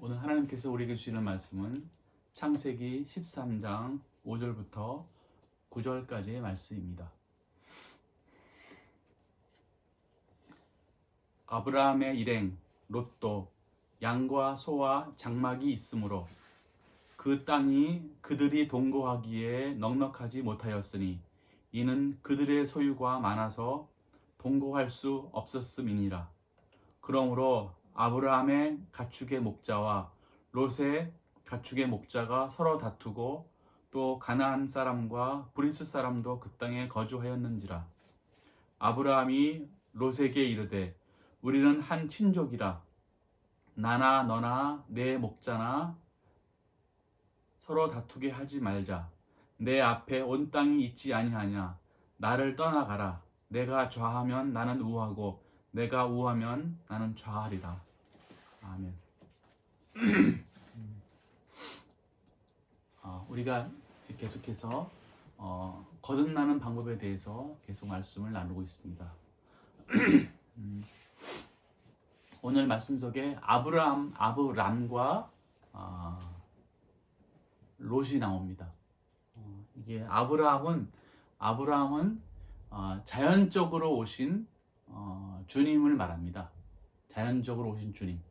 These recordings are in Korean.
오늘 하나님께서 우리에게 주시는 말씀은 창세기 13장 5절부터 9절까지의 말씀입니다. 아브라함의 일행 롯도 양과 소와 장막이 있으므로 그 땅이 그들이 동거하기에 넉넉하지 못하였으니 이는 그들의 소유가 많아서 동거할 수 없었음이니라. 그러므로 아브라함의 가축의 목자와 롯의 가축의 목자가 서로 다투고 또 가나안 사람과 브리스 사람도 그 땅에 거주하였는지라. 아브라함이 롯에게 이르되 우리는 한 친족이라. 나나 너나 내 목자나 서로 다투게 하지 말자. 내 앞에 온 땅이 있지 아니하냐. 나를 떠나가라. 내가 좌하면 나는 우하고 내가 우하면 나는 좌하리라. 아멘. 우리가 계속해서 거듭나는 방법에 대해서 계속 말씀을 나누고 있습니다. 오늘 말씀 속에 아브람과 롯이 나옵니다. 이게 아브라함은 자연적으로 오신 주님을 말합니다. 자연적으로 오신 주님.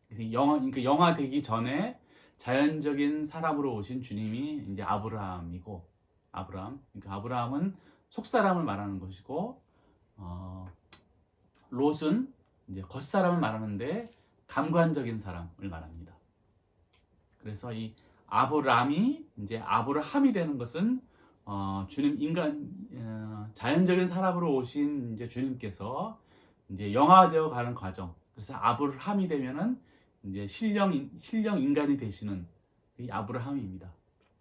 그러니까 영화 되기 전에 자연적인 사람으로 오신 주님이 이제 아브라함이고, 그러니까 아브라함은 속사람을 말하는 것이고, 롯은 이제 겉사람을 말하는데 감관적인 사람을 말합니다. 그래서 이 아브람이 이제 아브라함이 되는 것은 주님 자연적인 사람으로 오신 이제 주님께서 이제 영화되어 가는 과정. 그래서 아브라함이 되면은 이제 신령 인간이 되시는 이 아브라함입니다.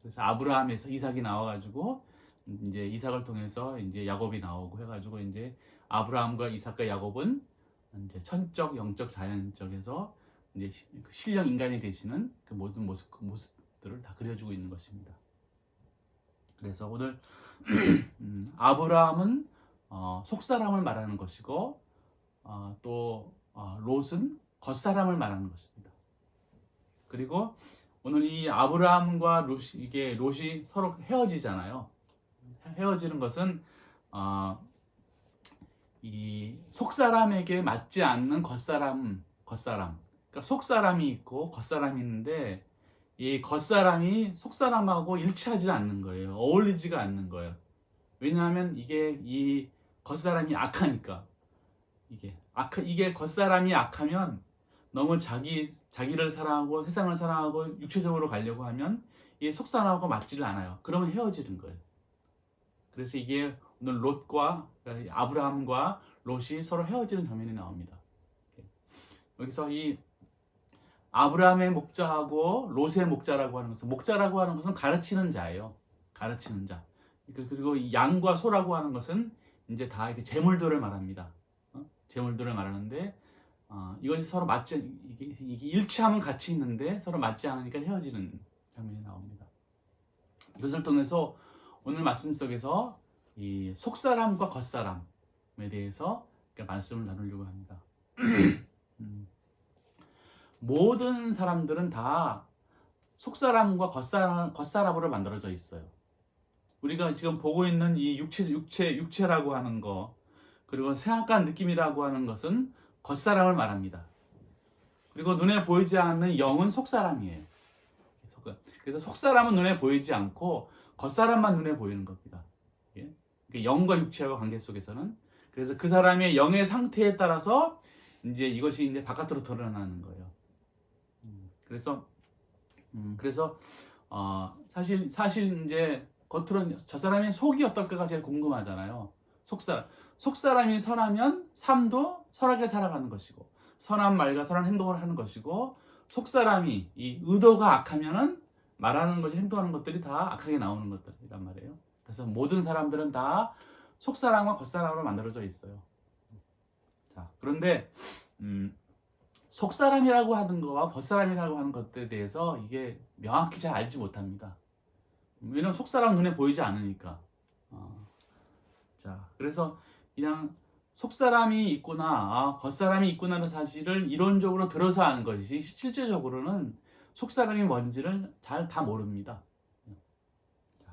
그래서 아브라함에서 이삭이 나와가지고 이제 이삭을 통해서 이제 야곱이 나오고 해가지고 이제 아브라함과 이삭과 야곱은 이제 천적, 영적, 자연적에서 이제 신령 인간이 되시는 그 모든 모습들을 다 그려주고 있는 것입니다. 그래서 오늘 아브라함은 속사람을 말하는 것이고 또 롯은 겉사람을 말하는 것입니다. 그리고 오늘 이 아브라함과 롯이 서로 헤어지잖아요. 헤어지는 것은 이 속사람에게 맞지 않는 겉사람. 그러니까 속사람이 있고 겉사람이 있는데 이 겉사람이 속사람하고 일치하지 않는 거예요. 어울리지가 않는 거예요. 왜냐하면 이 겉사람이 악하니까. 이게 겉사람이 악하면 너무 자기를 사랑하고 세상을 사랑하고 육체적으로 가려고 하면 이 속사람하고 맞지를 않아요. 그러면 헤어지는 거예요. 그래서 이게 오늘 아브라함과 롯이 서로 헤어지는 장면이 나옵니다. 여기서 이 아브라함의 목자하고 롯의 목자라고 하는 것은 가르치는 자예요. 가르치는 자. 그리고 이 양과 소라고 하는 것은 이제 다 이렇게 재물들을 말합니다. 재물들을 말하는데 이것이 서로 이게 일치하면 같이 있는데 서로 맞지 않으니까 헤어지는 장면이 나옵니다. 이것을 통해서 오늘 말씀 속에서 이 속사람과 겉사람에 대해서 말씀을 나누려고 합니다. 모든 사람들은 다 속사람과 겉사람으로 만들어져 있어요. 우리가 지금 보고 있는 이 육체라고 하는 거, 그리고 생각과 느낌이라고 하는 것은 겉사람을 말합니다. 그리고 눈에 보이지 않는 영은 속사람이에요. 그래서 속사람은 눈에 보이지 않고 겉사람만 눈에 보이는 겁니다. 영과 육체와 관계 속에서는. 그래서 그 사람의 영의 상태에 따라서 이제 이것이 이제 바깥으로 드러나는 거예요. 그래서 사실 이제 겉으로는 저 사람의 속이 어떨까가 제일 궁금하잖아요. 속사람이 선하면 삶도 선하게 살아가는 것이고, 선한 말과 선한 행동을 하는 것이고, 속사람이 이 의도가 악하면은 말하는 것이 행동하는 것들이 다 악하게 나오는 것들이란 말이에요. 그래서 모든 사람들은 다 속사람과 겉사람으로 만들어져 있어요. 자, 그런데 속사람이라고 하는 거와 겉사람이라고 하는 것들에 대해서 이게 명확히 잘 알지 못합니다. 왜냐면 속사람 눈에 보이지 않으니까. 자, 그래서 그냥 속사람이 있구나, 겉사람이 있구나는 사실을 이론적으로 들어서 아는 것이 실제적으로는 속사람이 뭔지를 잘 다 모릅니다.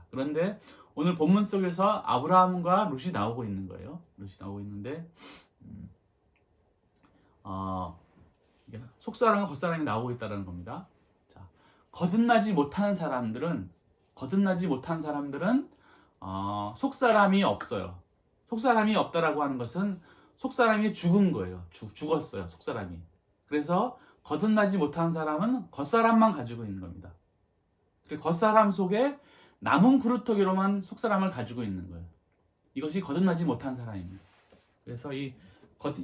그런데 오늘 본문 속에서 아브라함과 룻이 나오고 있는 거예요. 룻이 나오고 있는데 속사람과 겉사람이 나오고 있다는 겁니다. 자, 거듭나지 못한 사람들은 속사람이 없어요. 속사람이 없다라고 하는 것은 속사람이 죽은 거예요. 죽었어요. 속사람이. 그래서 거듭나지 못한 사람은 겉사람만 가지고 있는 겁니다. 겉사람 속에 남은 구루터기로만 속사람을 가지고 있는 거예요. 이것이 거듭나지 못한 사람입니다. 그래서 이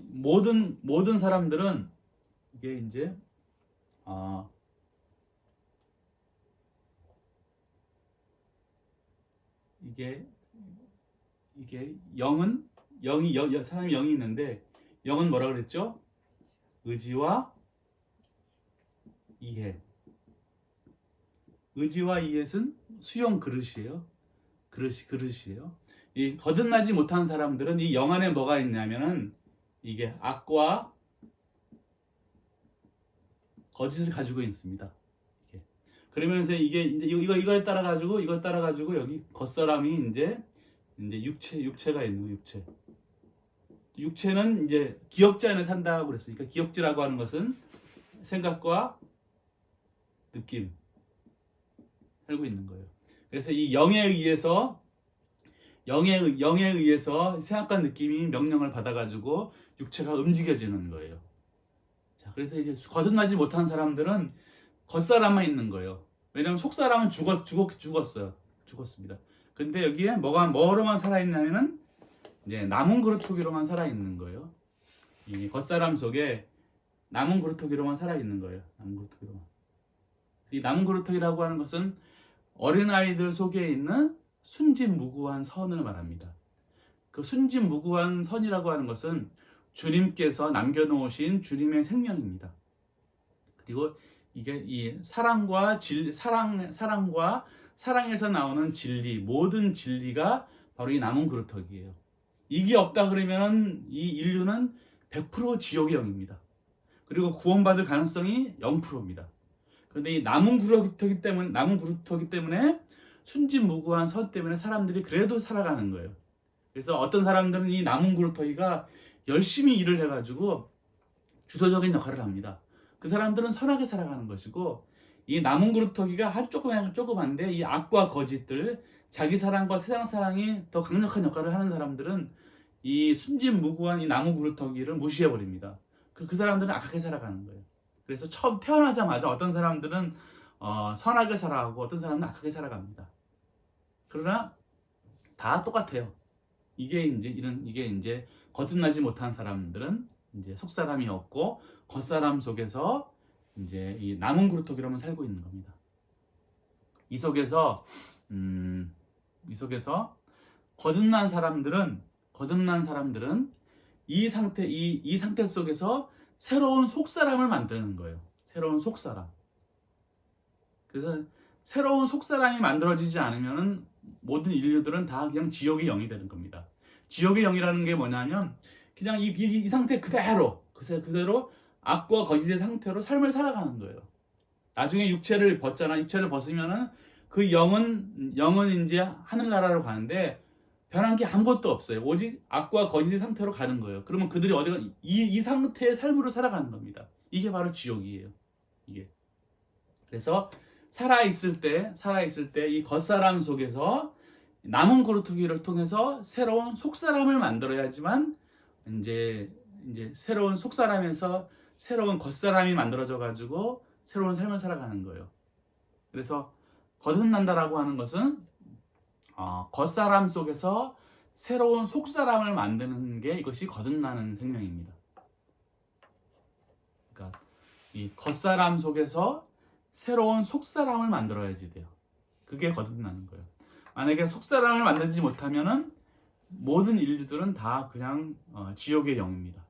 모든 사람들은 이게 이제 이게 사람이 영이 있는데 영은 뭐라 그랬죠? 의지와 이해. 의지와 이해는 수용 그릇이에요. 그릇이에요. 이 거듭나지 못한 사람들은 이 영 안에 뭐가 있냐면은 이게 악과 거짓을 가지고 있습니다. 그러면서 이게 이제 이걸 따라 가지고 여기 겉사람이 이제 육체가 있는 육체. 육체는 이제 기억지 안에 산다고 그랬으니까 기억지라고 하는 것은 생각과 느낌 살고 있는 거예요. 그래서 이 영에 의해서 생각과 느낌이 명령을 받아가지고 육체가 움직여지는 거예요. 자, 그래서 이제 거듭나지 못한 사람들은 겉사람만 있는 거예요. 왜냐하면 속사람은 죽었습니다. 근데 여기에 뭐로만 살아있냐면은 이제 남은 그루터기로만 살아있는 거예요. 이 겉사람 속에 남은 그루터기로만 살아있는 거예요. 남은 그루터기로만. 이 남은 그루터기라고 하는 것은 어린아이들 속에 있는 순진무구한 선을 말합니다. 그 순진무구한 선이라고 하는 것은 주님께서 남겨놓으신 주님의 생명입니다. 그리고 이게 이 사랑에서 나오는 진리, 모든 진리가 바로 이 남은 그루터기예요. 이게 없다 그러면 이 인류는 100% 지옥의 영입니다. 그리고 구원받을 가능성이 0%입니다. 그런데 이 남은 그루터기 때문에 순진무구한 선 때문에 사람들이 그래도 살아가는 거예요. 그래서 어떤 사람들은 이 남은 그루터기가 열심히 일을 해가지고 주도적인 역할을 합니다. 그 사람들은 선하게 살아가는 것이고, 이 남은 그루터기가 아주 조그만데 이 악과 거짓들, 자기 사랑과 세상 사랑이 더 강력한 역할을 하는 사람들은 이 순진무구한 이 나무 그루터기를 무시해 버립니다. 그 사람들은 악하게 살아가는 거예요. 그래서 처음 태어나자마자 어떤 사람들은 선하게 살아가고 어떤 사람은 악하게 살아갑니다. 그러나 다 똑같아요. 이게 이제 거듭나지 못한 사람들은 이제 속사람이 없고 겉사람 속에서 이제 이 남은 그루터기로만 살고 있는 겁니다. 이 속에서 거듭난 사람들은 이 상태 속에서 새로운 속사람을 만드는 거예요. 새로운 속사람. 그래서 새로운 속사람이 만들어지지 않으면 모든 인류들은 다 그냥 지옥의 영이 되는 겁니다. 지옥의 영이라는 게 뭐냐면 그냥 이 상태 그대로 악과 거짓의 상태로 삶을 살아가는 거예요. 나중에 육체를 벗잖아. 육체를 벗으면은 그 영은 이제 하늘나라로 가는데 변한 게 아무것도 없어요. 오직 악과 거짓의 상태로 가는 거예요. 그러면 그들이 어디가 이 상태의 삶으로 살아가는 겁니다. 이게 바로 지옥이에요. 이게. 그래서 살아있을 때 이 겉사람 속에서 남은 그루터기를 통해서 새로운 속사람을 만들어야지만 이제 새로운 속사람에서 새로운 겉사람이 만들어져 가지고 새로운 삶을 살아가는 거예요. 그래서 거듭난다라고 하는 것은 겉사람 속에서 새로운 속사람을 만드는 게 이것이 거듭나는 생명입니다. 그러니까 이 겉사람 속에서 새로운 속사람을 만들어야지 돼요. 그게 거듭나는 거예요. 만약에 속사람을 만들지 못하면은 모든 인류들은 다 그냥 지옥의 영입니다.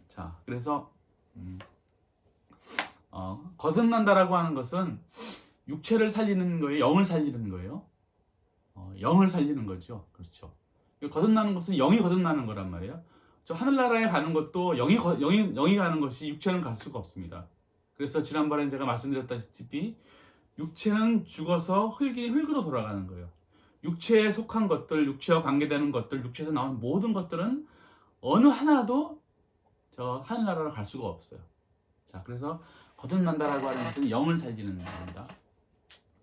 자, 그래서 거듭난다라고 하는 것은 육체를 살리는 거예요, 영을 살리는 거예요. 영을 살리는 거죠. 그렇죠. 거듭나는 것은 영이 거듭나는 거란 말이에요. 저 하늘나라에 가는 것도 영이 가는 것이 육체는 갈 수가 없습니다. 그래서 지난번에 제가 말씀드렸다시피 육체는 죽어서 흙으로 돌아가는 거예요. 육체에 속한 것들, 육체와 관계되는 것들, 육체에서 나온 모든 것들은 어느 하나도 저 하늘나라로 갈 수가 없어요. 자, 그래서 거듭난다라고 하는 것은 영을 살리는 겁니다.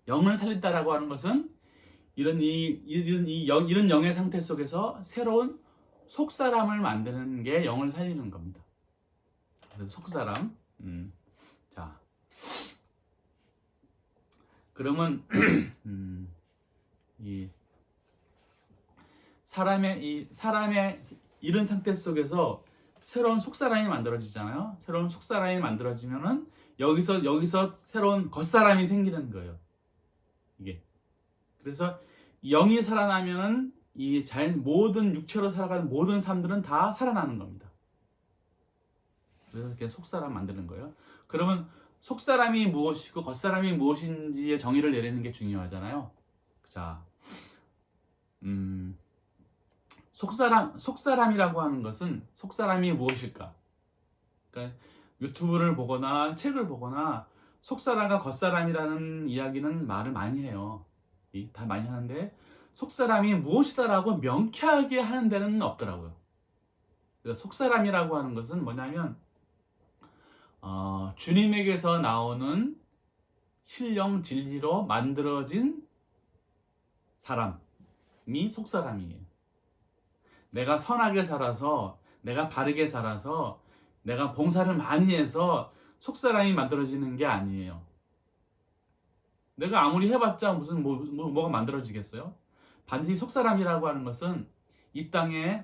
영을 살린다라고 하는 것은 이런 영의 상태 속에서 새로운 속사람을 만드는 게 영을 살리는 겁니다. 그래서 속사람. 자, 그러면 이 사람의 이런 상태 속에서 새로운 속사람이 만들어지잖아요. 새로운 속사람이 만들어지면은 여기서 새로운 겉사람이 생기는 거예요. 이게. 그래서 영이 살아나면은 이 모든 육체로 살아가는 모든 사람들은 다 살아나는 겁니다. 그래서 이렇게 속사람 만드는 거예요. 그러면 속사람이 무엇이고 겉사람이 무엇인지의 정의를 내리는 게 중요하잖아요. 자, 속사람이라고 하는 것은 속사람이 무엇일까? 그러니까 유튜브를 보거나 책을 보거나 속사람과 겉사람이라는 이야기는 말을 많이 해요. 다 많이 하는데 속사람이 무엇이다라고 명쾌하게 하는 데는 없더라고요. 그래서 속사람이라고 하는 것은 뭐냐면 주님에게서 나오는 신령 진리로 만들어진 사람이 속사람이에요. 내가 선하게 살아서, 내가 바르게 살아서, 내가 봉사를 많이 해서 속사람이 만들어지는 게 아니에요. 내가 아무리 해봤자 무슨 뭐가 만들어지겠어요? 반드시 속사람이라고 하는 것은 이 땅에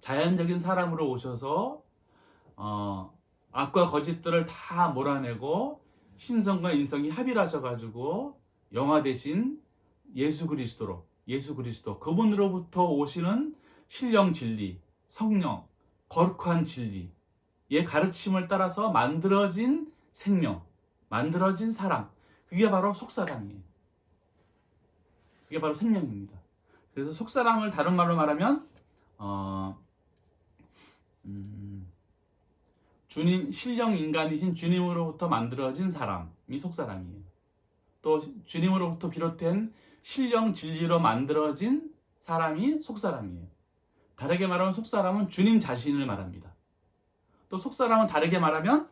자연적인 사람으로 오셔서 악과 거짓들을 다 몰아내고 신성과 인성이 합일하셔가지고 영화 대신 예수 그리스도 그분으로부터 오시는 신령 진리, 성령, 거룩한 진리의 가르침을 따라서 만들어진 생명, 만들어진 사람, 그게 바로 속사람이에요. 그게 바로 생명입니다. 그래서 속사람을 다른 말로 말하면 주님, 신령 인간이신 주님으로부터 만들어진 사람이 속사람이에요. 또 주님으로부터 비롯된 신령 진리로 만들어진 사람이 속사람이에요. 다르게 말하면 속사람은 주님 자신을 말합니다. 또 속사람은 다르게 말하면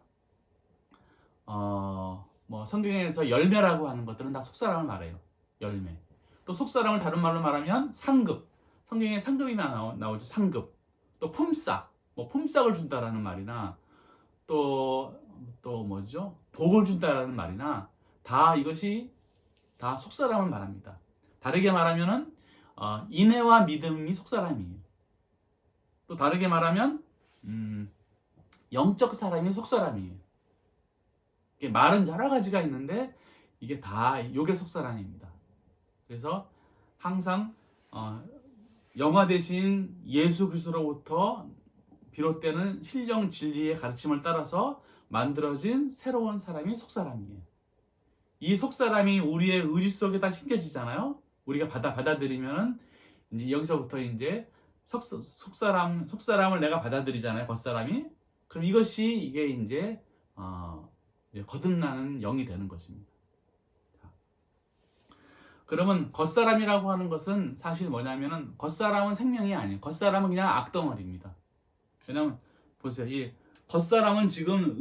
성경에서 열매라고 하는 것들은 다 속사람을 말해요. 열매. 또 속사람을 다른 말로 말하면 상급. 성경에 상급이 나오죠. 상급. 또 품삯. 품삯을 준다라는 말이나 또 뭐죠? 복을 준다라는 말이나 다 이것이 다 속사람을 말합니다. 다르게 말하면은 인애와 믿음이 속사람이에요. 또 다르게 말하면 영적 사람이 속사람이에요. 말은 여러 가지가 있는데 이게 다 요게 속사람입니다. 그래서 항상 영화 대신 예수 그리스도로부터 비롯되는 신령 진리의 가르침을 따라서 만들어진 새로운 사람이 속사람이에요. 이 속사람이 우리의 의지 속에다 심겨지잖아요. 우리가 받아들이면은 이제 여기서부터 이제 속사람을 내가 받아들이잖아요. 겉사람이. 그럼 이게 이제 거듭나는 영이 되는 것입니다. 그러면 겉사람이라고 하는 것은 사실 뭐냐면은 겉사람은 생명이 아니에요. 겉사람은 그냥 악덩어리입니다. 왜냐면 보세요. 이 겉사람은 지금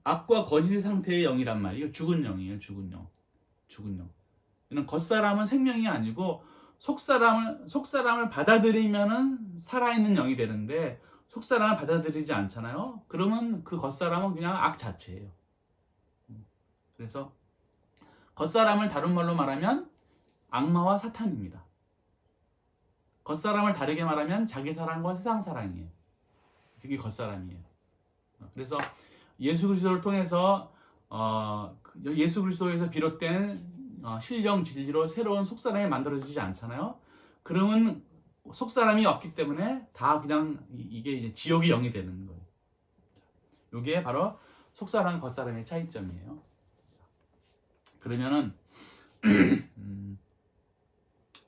악과 거짓 상태의 영이란 말이에요. 이거 죽은 영이에요. 죽은 영. 그냥 겉사람은 생명이 아니고 속사람을 받아들이면은 살아있는 영이 되는데 속사람을 받아들이지 않잖아요. 그러면 그 겉사람은 그냥 악 자체예요. 그래서 겉사람을 다른 말로 말하면 악마와 사탄입니다. 겉사람을 다르게 말하면 자기 사랑과 세상 사랑이에요. 그게 겉사람이에요. 그래서 예수 그리스도를 통해서 예수 그리스도에서 비롯된 신령 진리로 새로운 속사람이 만들어지지 않잖아요. 그러면 속사람이 없기 때문에 다 그냥 이게 이제 지옥의 영이 되는 거예요. 이게 바로 속사람 겉사람의 차이점이에요. 그러면은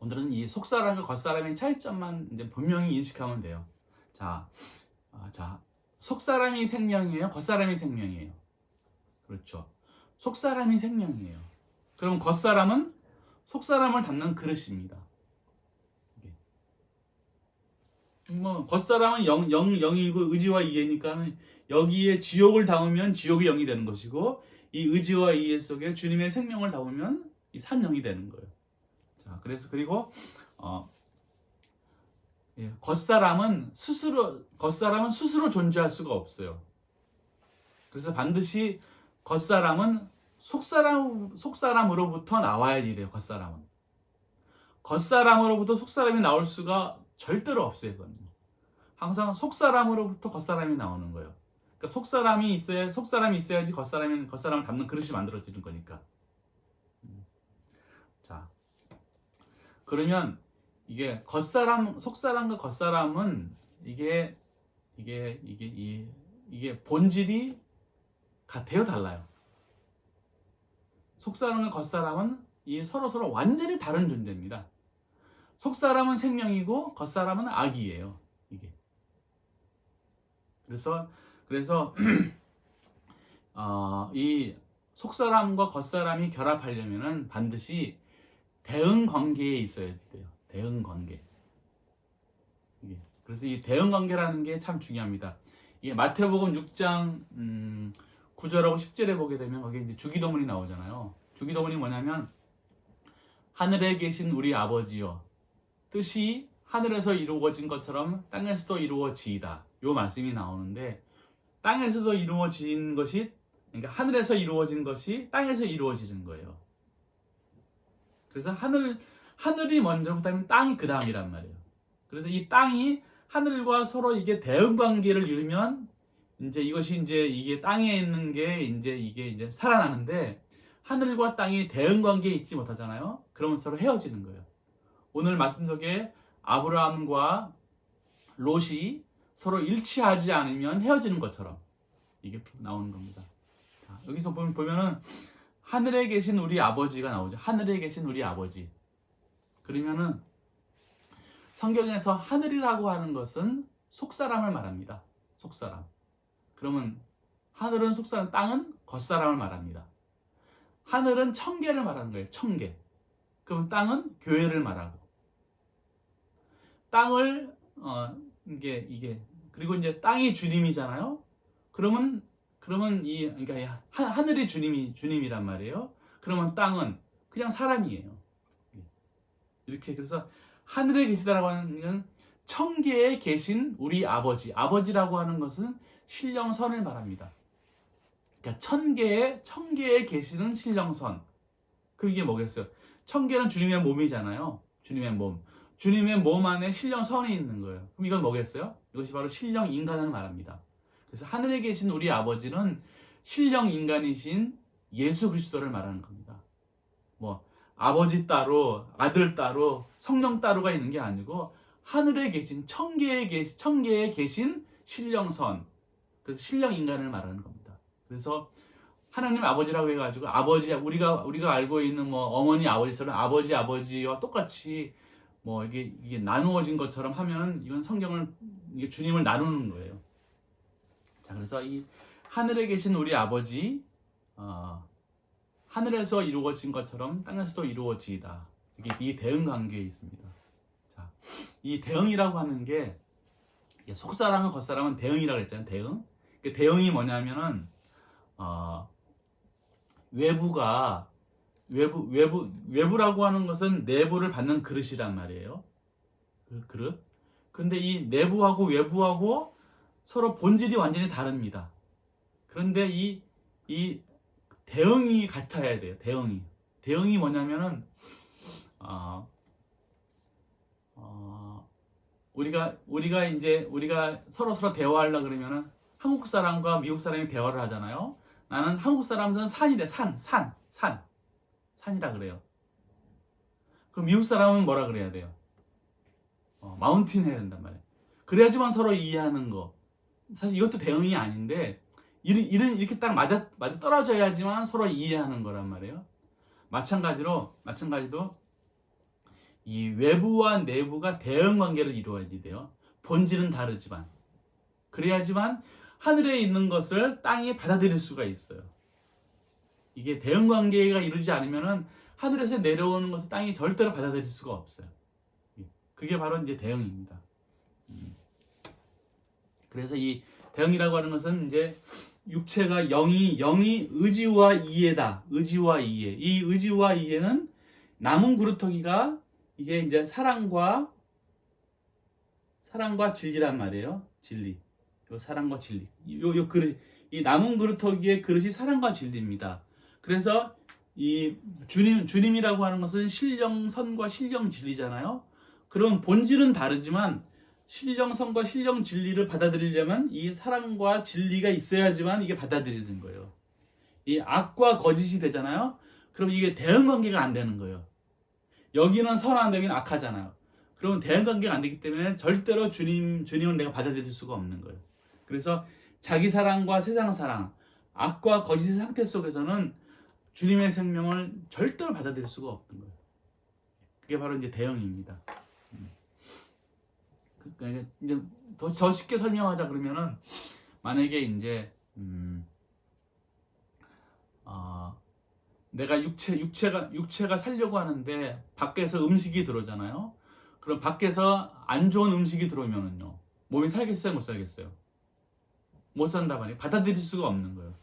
오늘은 이 속사람과 겉사람의 차이점만 이제 분명히 인식하면 돼요. 자, 속사람이 생명이에요? 겉사람이 생명이에요? 그렇죠. 속사람이 생명이에요. 그럼 겉사람은 속사람을 담는 그릇입니다. 뭐 겉사람은 영이고 의지와 이해니까 여기에 지옥을 담으면 지옥이 영이 되는 것이고 이 의지와 이해 속에 주님의 생명을 담으면 이 산영이 되는 거예요. 자, 그리고 겉사람은 스스로 존재할 수가 없어요. 그래서 반드시 겉사람은 속사람으로부터 나와야지 돼요. 겉사람으로부터 속사람이 나올 수가 절대로 없어요. 그건. 항상 속사람으로부터 겉사람이 나오는 거예요. 그러니까 속사람이 있어야지 겉사람을 담는 그릇이 만들어지는 거니까. 자, 그러면 이게 속사람과 겉사람은 이게 본질이 같아요, 달라요? 속사람과 겉사람은 서로 완전히 다른 존재입니다. 속사람은 생명이고 겉사람은 악이에요. 이게. 그래서 이 속사람과 겉사람이 결합하려면은 반드시 대응 관계에 있어야 돼요. 대응 관계. 이게. 그래서 이 대응 관계라는 게 참 중요합니다. 이게 마태복음 6장 9절하고 10절에 보게 되면 거기에 이제 주기도문이 나오잖아요. 주기도문이 뭐냐면 하늘에 계신 우리 아버지여 뜻이 하늘에서 이루어진 것처럼 땅에서도 이루어지이다. 요 말씀이 나오는데 땅에서도 이루어진 것이 그러니까 하늘에서 이루어진 것이 땅에서 이루어지는 거예요. 그래서 하늘이 먼저 그다음에 땅이 그 다음이란 말이에요. 그래서 이 땅이 하늘과 서로 이게 대응 관계를 이루면 이게 땅에 있는 게 이게 살아나는데 하늘과 땅이 대응 관계에 있지 못하잖아요. 그러면 서로 헤어지는 거예요. 오늘 말씀 속에 아브라함과 롯이 서로 일치하지 않으면 헤어지는 것처럼 이게 나오는 겁니다. 자, 여기서 보면은 하늘에 계신 우리 아버지가 나오죠. 하늘에 계신 우리 아버지. 그러면은 성경에서 하늘이라고 하는 것은 속사람을 말합니다. 속사람. 그러면 하늘은 속사람, 땅은 겉사람을 말합니다. 하늘은 천계를 말하는 거예요. 천계. 그럼 땅은 교회를 말하고. 땅을 그리고 이제 땅이 주님이잖아요. 그러면 그러니까 하늘이 주님이란 말이에요. 그러면 땅은 그냥 사람이에요. 이렇게 그래서 하늘에 계시다라고 하는 건 천계에 계신 우리 아버지. 아버지라고 하는 것은 신령선을 말합니다. 그러니까 천계에 계시는 신령선. 그럼 이게 뭐겠어요? 천계는 주님의 몸이잖아요. 주님의 몸 안에 신령선이 있는 거예요. 그럼 이건 뭐겠어요? 이것이 바로 신령인간을 말합니다. 그래서 하늘에 계신 우리 아버지는 신령인간이신 예수 그리스도를 말하는 겁니다. 뭐 아버지 따로, 아들 따로, 성령 따로가 있는 게 아니고 하늘에 계신 천계에 계신 신령선. 그래서 신령인간을 말하는 겁니다. 그래서 하나님 아버지라고 해가지고 우리가 알고 있는 뭐 어머니 아버지처럼 아버지와 똑같이 뭐 이게 나누어진 것처럼 하면 이건 이게 주님을 나누는 거예요. 자, 그래서 이 하늘에 계신 우리 아버지, 하늘에서 이루어진 것처럼 땅에서도 이루어지이다. 이게 이 대응 관계에 있습니다. 자, 이 대응이라고 하는 게 속사람과 겉사람은 대응이라고 했잖아요. 대응. 그 대응이 뭐냐면은 외부라고 하는 것은 내부를 받는 그릇이란 말이에요. 그릇. 근데 이 내부하고 외부하고 서로 본질이 완전히 다릅니다. 그런데 이 대응이 같아야 돼요. 대응이 뭐냐면은 우리가 서로 대화하려고 그러면은 한국 사람과 미국 사람이 대화를 하잖아요. 나는 한국 사람들은 산이래. 산이라 그래요. 그럼 미국 사람은 뭐라 그래야 돼요? 마운틴 해야 된단 말이에요. 그래야지만 서로 이해하는 거. 사실 이것도 대응이 아닌데 이렇게 딱 맞아 떨어져야지만 서로 이해하는 거란 말이에요. 마찬가지로 이 외부와 내부가 대응 관계를 이루어야 돼요. 본질은 다르지만. 그래야지만 하늘에 있는 것을 땅이 받아들일 수가 있어요. 이게 대응 관계가 이루어지지 않으면은 하늘에서 내려오는 것을 땅이 절대로 받아들일 수가 없어요. 그게 바로 이제 대응입니다. 그래서 이 대응이라고 하는 것은 이제 육체가 영이 의지와 이해다. 의지와 이해. 이 의지와 이해는 남은 그루터기가 이게 이제 사랑과 진리란 말이에요. 진리. 요 사랑과 진리. 요 그릇, 이 남은 그루터기의 그릇이 사랑과 진리입니다. 그래서 이 주님이라고 하는 것은 신령선과 신령 진리잖아요. 그럼 본질은 다르지만 신령선과 신령 진리를 받아들이려면 이 사랑과 진리가 있어야지만 이게 받아들이는 거예요. 이 악과 거짓이 되잖아요. 그럼 이게 대응 관계가 안 되는 거예요. 여기는 선한데 여기는 악하잖아요. 그러면 대응 관계가 안 되기 때문에 절대로 주님을 내가 받아들일 수가 없는 거예요. 그래서 자기 사랑과 세상 사랑, 악과 거짓의 상태 속에서는 주님의 생명을 절대로 받아들일 수가 없는 거예요. 그게 바로 이제 대응입니다. 그러니까 이제 더 쉽게 설명하자 그러면은 만약에 이제 내가 육체가 살려고 하는데 밖에서 음식이 들어오잖아요. 그럼 밖에서 안 좋은 음식이 들어오면은요, 몸이 살겠어요, 못 살겠어요? 못 산다 말이에요. 받아들일 수가 없는 거예요.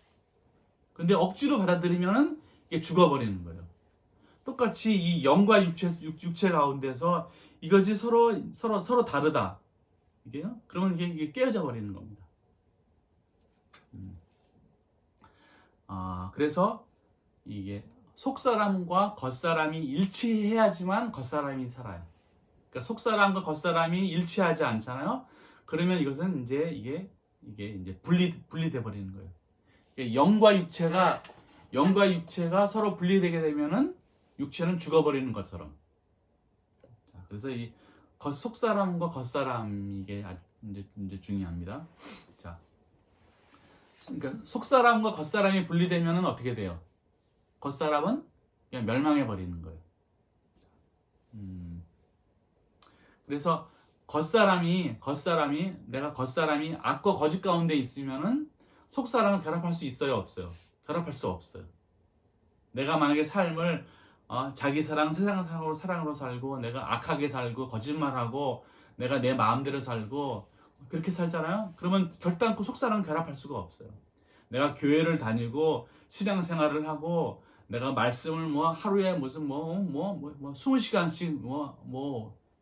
근데 억지로 받아들이면은 이게 죽어버리는 거예요. 똑같이 이 영과 육체 가운데서 이것이 서로 다르다. 이게요? 그러면 이게 깨어져 버리는 겁니다. 그래서 이게 속사람과 겉사람이 일치해야지만 겉사람이 살아요. 그러니까 속사람과 겉사람이 일치하지 않잖아요. 그러면 이것은 이제 이게 이제 분리돼 버리는 거예요. 영과 육체가 서로 분리되게 되면은 육체는 죽어버리는 것처럼. 그래서 이 속사람과 겉사람 이게 이제 중요합니다. 자, 그러니까 속사람과 겉사람이 분리되면은 어떻게 돼요? 겉사람은 그냥 멸망해 버리는 거예요. 그래서 겉사람이 내가 겉사람이 악과 거짓 가운데 있으면은 속사람을 결합할 수 있어요, 없어요? 결합할 수 없어요. 내가 만약에 삶을 자기 사랑, 세상 사랑으로 살고 내가 악하게 살고 거짓말하고 내가 내 마음대로 살고 그렇게 살잖아요. 그러면 결단코 속사람을 결합할 수가 없어요. 내가 교회를 다니고 신앙생활을 하고 내가 말씀을 뭐 하루에 무슨 20시간씩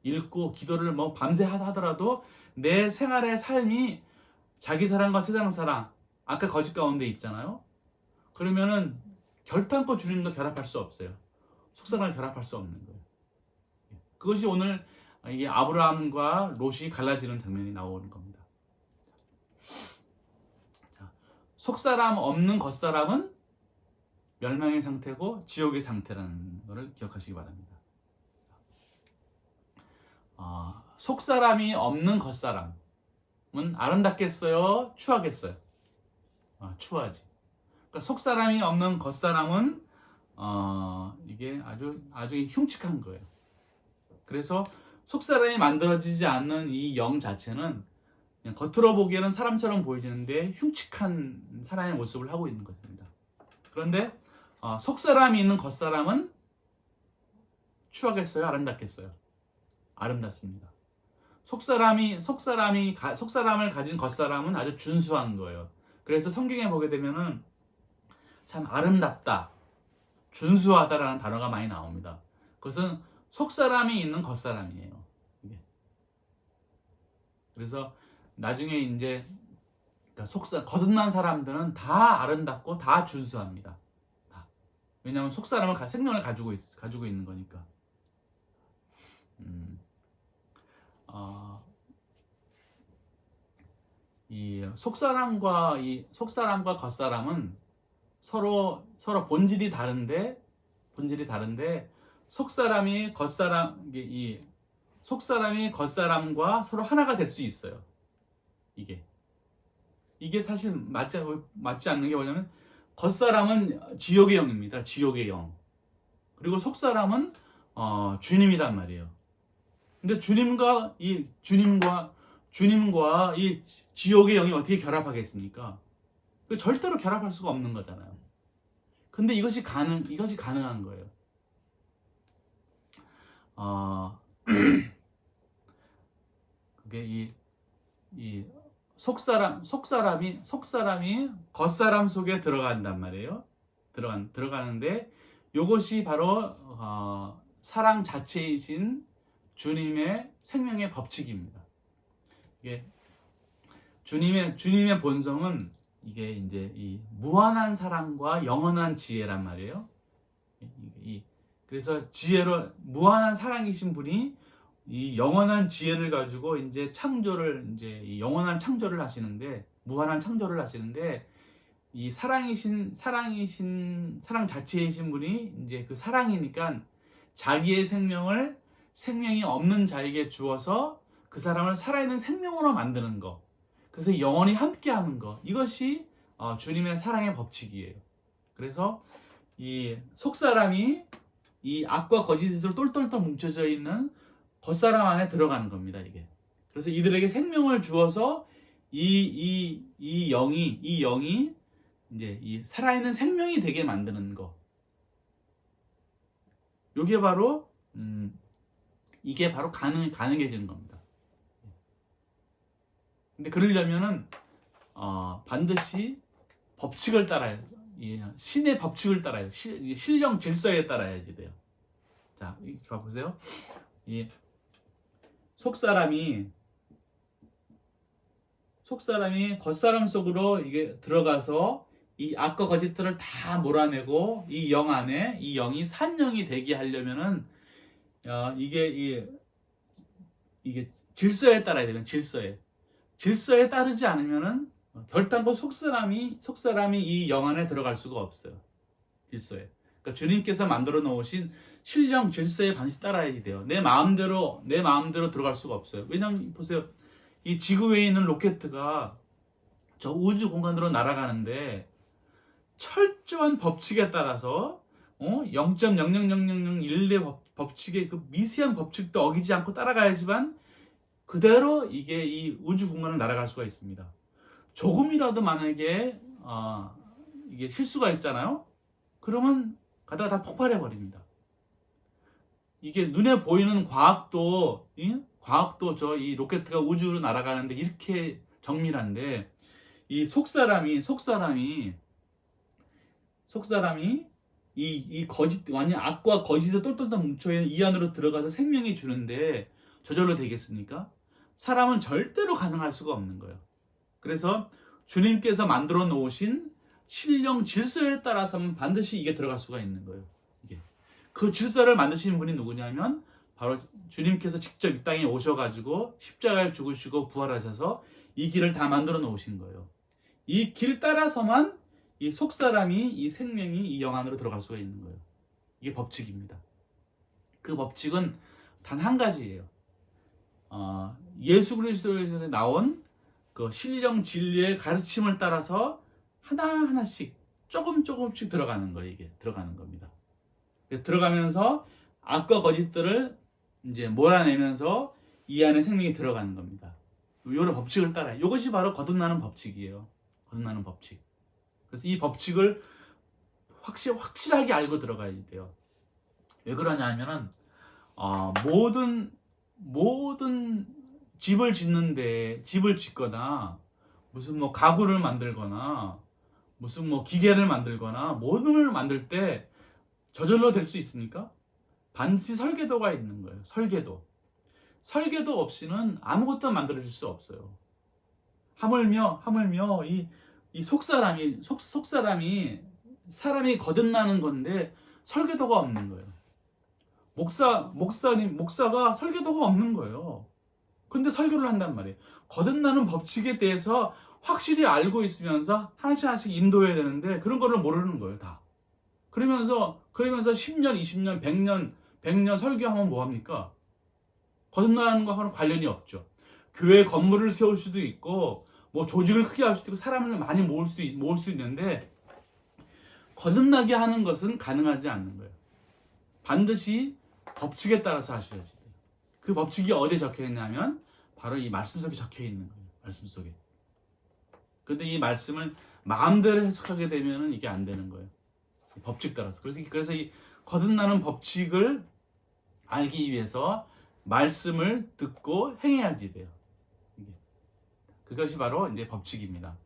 읽고 기도를 밤새 하더라도 내 생활의 삶이 자기 사랑과 세상 사랑, 아까 거짓 가운데 있잖아요. 그러면은 결단코 주님과 결합할 수 없어요. 속사람을 결합할 수 없는 거예요. 그것이 오늘 이게 아브라함과 롯이 갈라지는 장면이 나오는 겁니다. 자, 속사람 없는 겉사람은 멸망의 상태고 지옥의 상태라는 것을 기억하시기 바랍니다. 속사람이 없는 겉사람은 아름답겠어요? 추하겠어요? 추하지. 그러니까 속사람이 없는 겉사람은 이게 아주 흉측한 거예요. 그래서 속사람이 만들어지지 않는 이 영 자체는 그냥 겉으로 보기에는 사람처럼 보이는데 흉측한 사람의 모습을 하고 있는 것입니다. 그런데 속사람이 있는 겉사람은 추하겠어요? 아름답겠어요? 아름답습니다. 속사람을 가진 겉사람은 아주 준수한 거예요. 그래서 성경에 보게 되면은 참 아름답다, 준수하다라는 단어가 많이 나옵니다. 그것은 속사람이 있는 겉사람이에요. 그래서 나중에 이제 거듭난 사람들은 다 아름답고 다 준수합니다. 다. 왜냐하면 속사람은 생명을 가지고 있는 거니까. 이 속사람과 겉사람은 서로 본질이 다른데 속사람이 겉사람과 서로 하나가 될 수 있어요. 이게 사실 맞지 않는 게 뭐냐면 겉사람은 지옥의 영입니다. 지옥의 영. 그리고 속사람은 주님이란 말이에요. 근데 주님과 이 지옥의 영이 어떻게 결합하겠습니까? 절대로 결합할 수가 없는 거잖아요. 근데 이것이 가능한 거예요. 그게 이 속사람이 겉사람 속에 들어간단 말이에요. 들어가는데 이것이 바로 사랑 자체이신 주님의 생명의 법칙입니다. 이게 주님의 본성은 이게 이제 이 무한한 사랑과 영원한 지혜란 말이에요. 그래서 지혜로 무한한 사랑이신 분이 이 영원한 지혜를 가지고 이제 이 영원한 창조를 하시는데, 무한한 창조를 하시는데, 이 사랑 자체이신 분이 이제 그 사랑이니까 자기의 생명이 없는 자에게 주어서 그 사람을 살아있는 생명으로 만드는 거. 그래서 영원히 함께하는 거. 이것이 주님의 사랑의 법칙이에요. 그래서 이 속사람이 이 악과 거짓으로 똘똘똘 뭉쳐져 있는 겉사람 안에 들어가는 겁니다, 이게. 그래서 이들에게 생명을 주어서 이 영이 이제 이 살아있는 생명이 되게 만드는 거. 이게 바로 이게 바로 가능해지는 겁니다. 근데 그러려면은 반드시 법칙을 따라야, 신의 법칙을 따라야, 신령 질서에 따라야지 돼요. 자, 봐보세요. 이 속사람이 겉사람 속으로 이게 들어가서 이 악과 거짓들을 다 몰아내고 이 영 안에 이 영이 산영이 되게 하려면은 이게 질서에 따라야 되는 질서에 따르지 않으면은 결단코 속사람이 이 영 안에 들어갈 수가 없어요. 질서에. 그러니까 주님께서 만들어 놓으신 신령 질서에 반드시 따라야지 돼요. 내 마음대로 들어갈 수가 없어요. 왜냐면 보세요. 이 지구 위에 있는 로켓가 저 우주 공간으로 날아가는데 철저한 법칙에 따라서 0.00001의 법칙의 그 미세한 법칙도 어기지 않고 따라가야지만 그대로 이게 이 우주 공간을 날아갈 수가 있습니다. 조금이라도 만약에 이게 실수가 있잖아요. 그러면 가다가 다 폭발해 버립니다. 이게 눈에 보이는 과학도 저 이 로켓가 우주로 날아가는데 이렇게 정밀한데 이 속사람이 이 거짓 완전 악과 거짓에 똘똘똘 뭉쳐있는 이 안으로 들어가서 생명이 주는데 저절로 되겠습니까? 사람은 절대로 가능할 수가 없는 거예요. 그래서 주님께서 만들어 놓으신 신령 질서에 따라서는 반드시 이게 들어갈 수가 있는 거예요. 그 질서를 만드신 분이 누구냐면 바로 주님께서 직접 이 땅에 오셔가지고 십자가에 죽으시고 부활하셔서 이 길을 다 만들어 놓으신 거예요. 이 길 따라서만 이 속사람이 이 생명이 이 영 안으로 들어갈 수가 있는 거예요. 이게 법칙입니다. 그 법칙은 단 한 가지예요. 예수 그리스도에서 나온 그 신령 진리의 가르침을 따라서 하나하나씩 조금씩 들어가는 거예요. 이게 들어가는 겁니다. 들어가면서 악과 거짓들을 이제 몰아내면서 이 안에 생명이 들어가는 겁니다. 이런 법칙을 따라요. 이것이 바로 거듭나는 법칙이에요. 거듭나는 법칙. 그래서 이 법칙을 확실하게 알고 들어가야 돼요. 왜 그러냐 하면은 모든 집을 짓거나 무슨 뭐 가구를 만들거나 무슨 뭐 기계를 만들거나 모든 걸 만들 때 저절로 될 수 있습니까? 반드시 설계도가 있는 거예요. 설계도 없이는 아무것도 만들어질 수 없어요. 하물며 이 속사람이 사람이 거듭나는 건데 설계도가 없는 거예요. 목사가 설계도가 없는 거예요. 근데 설교를 한단 말이에요. 거듭나는 법칙에 대해서 확실히 알고 있으면서 하나씩 인도해야 되는데 그런 거를 모르는 거예요, 다. 그러면서 10년, 20년, 100년 설교하면 뭐합니까? 거듭나는 거하고는 관련이 없죠. 교회 건물을 세울 수도 있고 뭐 조직을 크게 할 수도 있고 사람을 많이 모을 수 있는데 거듭나게 하는 것은 가능하지 않는 거예요. 반드시 법칙에 따라서 하셔야지 돼요. 그 법칙이 어디에 적혀 있냐면 바로 이 말씀 속에 적혀 있는 거예요. 말씀 속에. 근데 이 말씀을 마음대로 해석하게 되면은 이게 안 되는 거예요. 법칙 따라서. 그래서 이 거듭나는 법칙을 알기 위해서 말씀을 듣고 행해야지 돼요. 이게. 그것이 바로 이제 법칙입니다.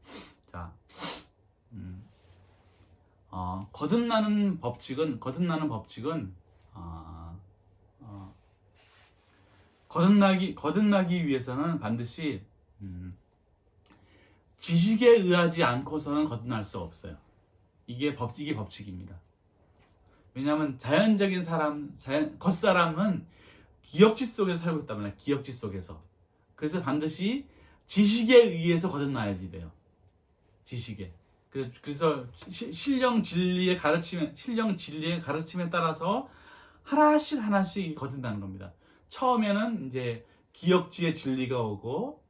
자, 거듭나는 법칙은 거듭나기 위해서는 반드시 지식에 의하지 않고서는 거듭날 수 없어요. 이게 법칙입니다. 왜냐하면 자연적인 겉사람은 기억지 속에서 살고 있단 말이에요. 기억지 속에서. 그래서 반드시 지식에 의해서 거듭나야지 돼요. 지식에. 그래서 신령 진리의 가르침에 따라서 하나씩 거듭나는 겁니다. 처음에는 이제 기억지의 진리가 오고,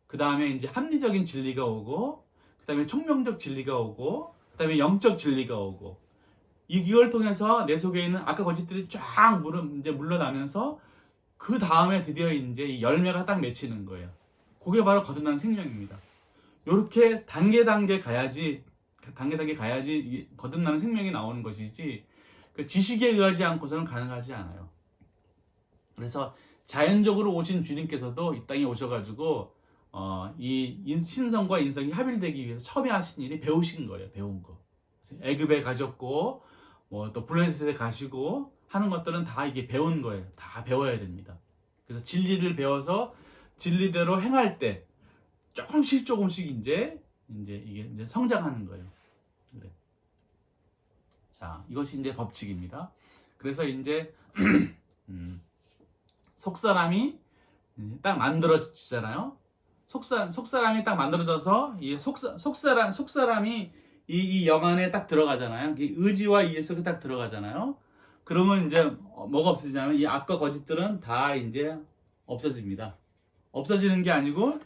그 다음에 이제 합리적인 진리가 오고, 그 다음에 총명적 진리가 오고, 그 다음에 영적 진리가 오고, 이걸 통해서 내 속에 있는 아까 거짓들이 쫙 물러나면서 그 다음에 드디어 이제 이 열매가 딱 맺히는 거예요. 그게 바로 거듭난 생명입니다. 이렇게 단계 가야지 거듭나는 생명이 나오는 것이지, 그 지식에 의하지 않고서는 가능하지 않아요. 그래서 자연적으로 오신 주님께서도 이 땅에 오셔가지고 이 신성과 인성이 합일되기 위해서 처음에 하신 일이 배우신 거예요. 배운 거. 애굽에 가셨고 뭐 또 블레셋에 가시고 하는 것들은 다 이게 배운 거예요. 다 배워야 됩니다. 그래서 진리를 배워서 진리대로 행할 때 조금씩 이제 이게 성장하는 거예요. 그래. 자, 이것이 이제 법칙입니다. 그래서 이제 속사람이 딱 만들어지잖아요. 속사람이 딱 만들어져서 이 속사람이 이 영 안에 딱 들어가잖아요. 의지와 이해 속에 딱 들어가잖아요. 그러면 이제 뭐가 없어지냐면 이 악과 거짓들은 다 이제 없어집니다. 없어지는 게 아니고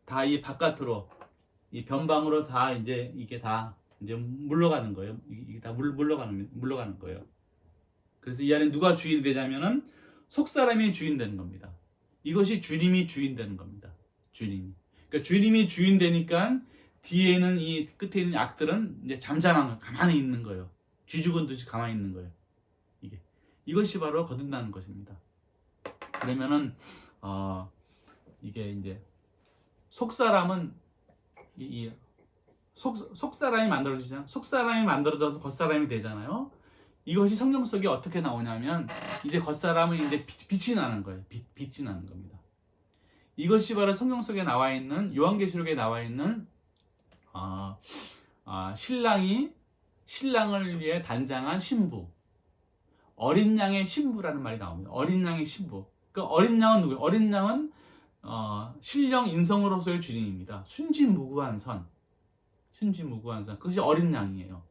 다 이 바깥으로 이 변방으로 다 이제 이게 다 이제 물러가는 거예요. 이게 다 물러가는 거예요. 그래서 이 안에 누가 주인이 되냐면은 속사람이 주인 되는 겁니다. 이것이 주님이 주인 되는 겁니다. 주님이. 그러니까 주님이 주인 되니까 뒤에 있는 이 끝에 있는 악들은 이제 잠잠한 거, 가만히 있는 거예요. 쥐 죽은 듯이 가만히 있는 거예요. 이것이 바로 거듭나는 것입니다. 그러면은 이게 이제 속사람은 속사람이 만들어지잖아요. 속사람이 만들어져서 겉사람이 되잖아요. 이것이 성경 속에 어떻게 나오냐면 이제 겉사람은 이제 빛이 나는 거예요. 빛이 나는 겁니다. 이것이 바로 성경 속에 나와 있는 요한계시록에 나와 있는 신랑을 위해 단장한 신부, 어린 양의 신부라는 말이 나옵니다. 어린 양의 신부. 그 어린 양은 누구예요? 어린 양은 신령 인성으로서의 주님입니다. 순진무구한 선. 그것이 어린 양이에요.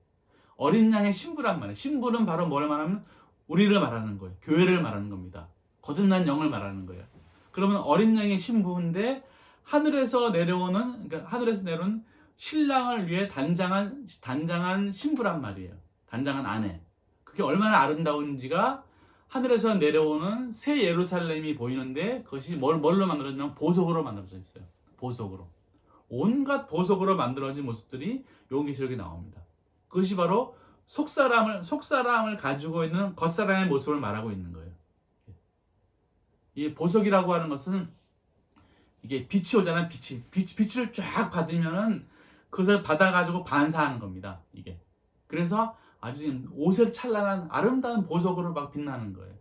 어린 양의 신부란 말이에요. 신부는 바로 뭘 말하면 우리를 말하는 거예요. 교회를 말하는 겁니다. 거듭난 영을 말하는 거예요. 그러면 어린 양의 신부인데 하늘에서 내려온 신랑을 위해 단장한 신부란 말이에요. 단장한 아내. 그게 얼마나 아름다운지가 하늘에서 내려오는 새 예루살렘이 보이는데 그것이 뭘로 만들어졌냐면 보석으로 만들어져 있어요. 보석으로. 온갖 보석으로 만들어진 모습들이 요한계시록에 나옵니다. 그것이 바로 속사람을 가지고 있는 겉사람의 모습을 말하고 있는 거예요. 이 보석이라고 하는 것은 이게 빛이 오잖아요. 빛을 쫙 받으면은 그것을 받아가지고 반사하는 겁니다. 이게. 그래서 아주 오색찬란한 아름다운 보석으로 막 빛나는 거예요.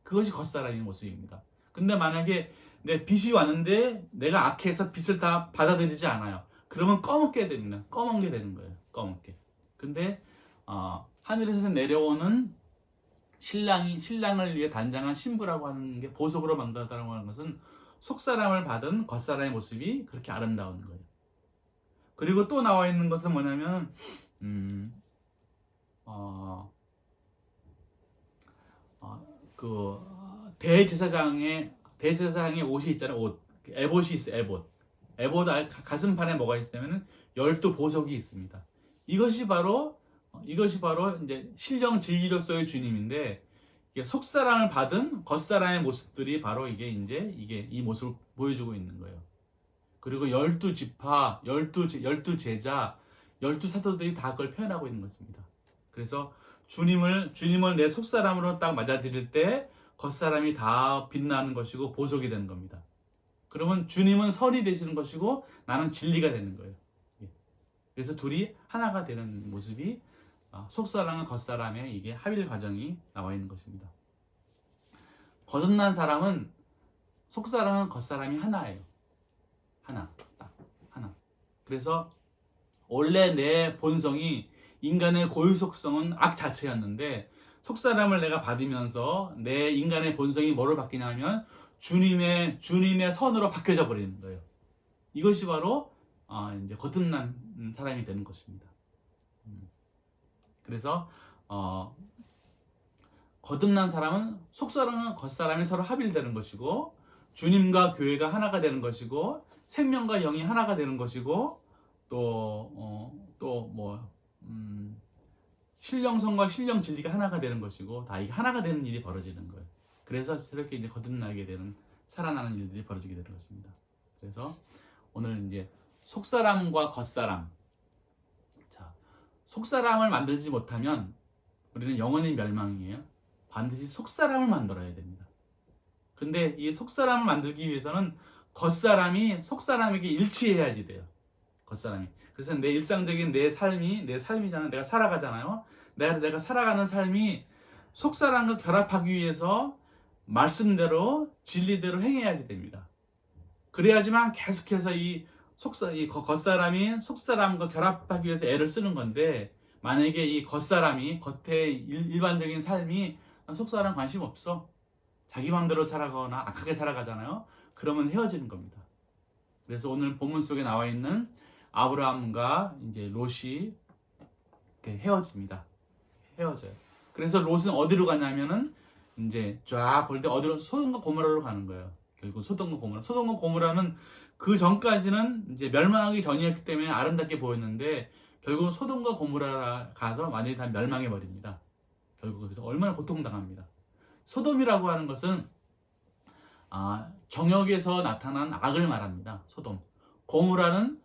그것이 겉사람의 모습입니다. 근데 만약에 내 빛이 왔는데 내가 악해서 빛을 다 받아들이지 않아요. 그러면 검게 됩니다. 검게 되는 거예요. 검게. 근데 하늘에서 내려오는 신랑을 위해 단장한 신부라고 하는 게 보석으로 만들었다고 하는 것은 속사람을 받은 겉사람의 모습이 그렇게 아름다운 거예요. 그리고 또 나와 있는 것은 뭐냐면 그 대제사장의 옷이 있잖아요. 옷. 에봇이 있어요. 에봇 가슴판에 뭐가 있냐면 12보석이 있습니다. 이것이 바로 이제 신령 진리로서의 주님인데 속사람을 받은 겉사람의 모습들이 바로 이게 이 모습을 보여주고 있는 거예요. 그리고 12지파, 12 제자, 12 사도들이 다 그걸 표현하고 있는 것입니다. 그래서 주님을 내 속사람으로 딱 맞아들일 때 겉사람이 다 빛나는 것이고 보석이 되는 겁니다. 그러면 주님은 선이 되시는 것이고 나는 진리가 되는 거예요. 그래서 둘이 하나가 되는 모습이 속사람과 겉사람의 이게 합일 과정이 나와 있는 것입니다. 거듭난 사람은 속사람과 겉사람이 하나예요. 하나, 딱 하나. 그래서 원래 내 본성이 인간의 고유 속성은 악 자체였는데 속사람을 내가 받으면서 내 인간의 본성이 뭐로 바뀌냐면 주님의 선으로 바뀌어져 버리는 거예요. 이것이 바로 이제 거듭난 사람이 되는 것입니다. 그래서 거듭난 사람은 속사람과 겉사람이 서로 합일되는 것이고 주님과 교회가 하나가 되는 것이고 생명과 영이 하나가 되는 것이고 신령성과 신령 진리가 하나가 되는 것이고 다 이게 하나가 되는 일이 벌어지는 거예요. 그래서 새롭게 이제 거듭나게 되는 살아나는 일들이 벌어지게 되는 것입니다. 그래서 오늘 이제 속사람과 겉사람. 자, 속사람을 만들지 못하면 우리는 영원히 멸망이에요. 반드시 속사람을 만들어야 됩니다. 근데 이 속사람을 만들기 위해서는 겉사람이 속사람에게 일치해야지 돼요. 겉사람이. 그래서 내 일상적인 내 삶이잖아요. 내가 살아가잖아요. 내가 살아가는 삶이 속사람과 결합하기 위해서 말씀대로 진리대로 행해야지 됩니다. 그래야지만 계속해서 이 겉사람이 속사람과 결합하기 위해서 애를 쓰는 건데 만약에 이 겉사람이 겉에 일반적인 삶이 속사람 관심 없어. 자기 마음대로 살아가거나 악하게 살아가잖아요. 그러면 헤어지는 겁니다. 그래서 오늘 본문 속에 나와 있는 아브라함과 이제 롯이 헤어집니다. 헤어져요. 그래서 롯은 어디로 가냐면은 이제 쫙 볼 때 어디로 소돔과 고모라로 가는 거예요. 결국 소돔과 고모라는 그 전까지는 이제 멸망하기 전이었기 때문에 아름답게 보였는데 결국 소돔과 고모라 가서 완전히 다 멸망해 버립니다. 결국 그래서 얼마나 고통당합니다. 소돔이라고 하는 것은 정욕에서 나타난 악을 말합니다. 소돔. 고모라는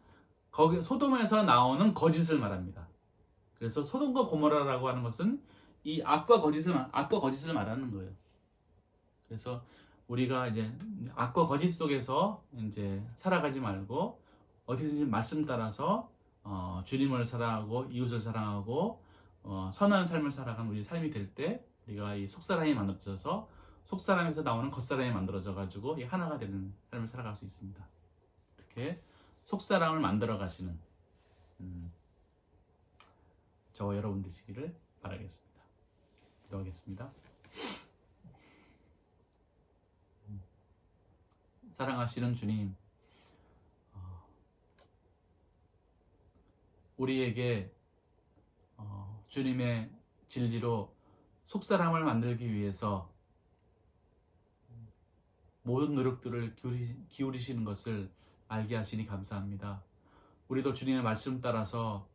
거기 소돔에서 나오는 거짓을 말합니다. 그래서 소돔과 고모라라고 하는 것은 이 악과 거짓을 말하는 거예요. 그래서 우리가 이제 악과 거짓 속에서 이제 살아가지 말고 어디든지 말씀 따라서 주님을 사랑하고 이웃을 사랑하고 선한 삶을 살아가는 우리 삶이 될 때 우리가 이 속사람이 만들어져서 속사람에서 나오는 겉사람이 만들어져 가지고 이 하나가 되는 삶을 살아갈 수 있습니다. 이렇게 속사람을 만들어 가시는 저와 여러분 되시기를 바라겠습니다. 기도하겠습니다. 사랑하시는 주님, 우리에게 주님의 진리로 속사람을 만들기 위해서 모든 노력들을 기울이시는 것을 알게 하시니 감사합니다. 우리도 주님의 말씀 따라서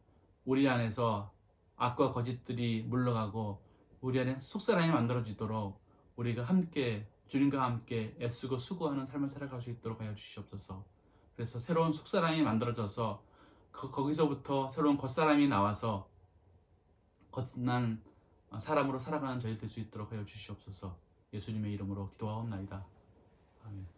우리 안에서 악과 거짓들이 물러가고 우리 안에 속사람이 만들어지도록 우리가 함께 주님과 함께 애쓰고 수고하는 삶을 살아갈 수 있도록 하여 주시옵소서. 그래서 새로운 속사람이 만들어져서 거기서부터 새로운 겉사람이 나와서 거듭난 사람으로 살아가는 저희 될 수 있도록 하여 주시옵소서. 예수님의 이름으로 기도하옵나이다. 아멘.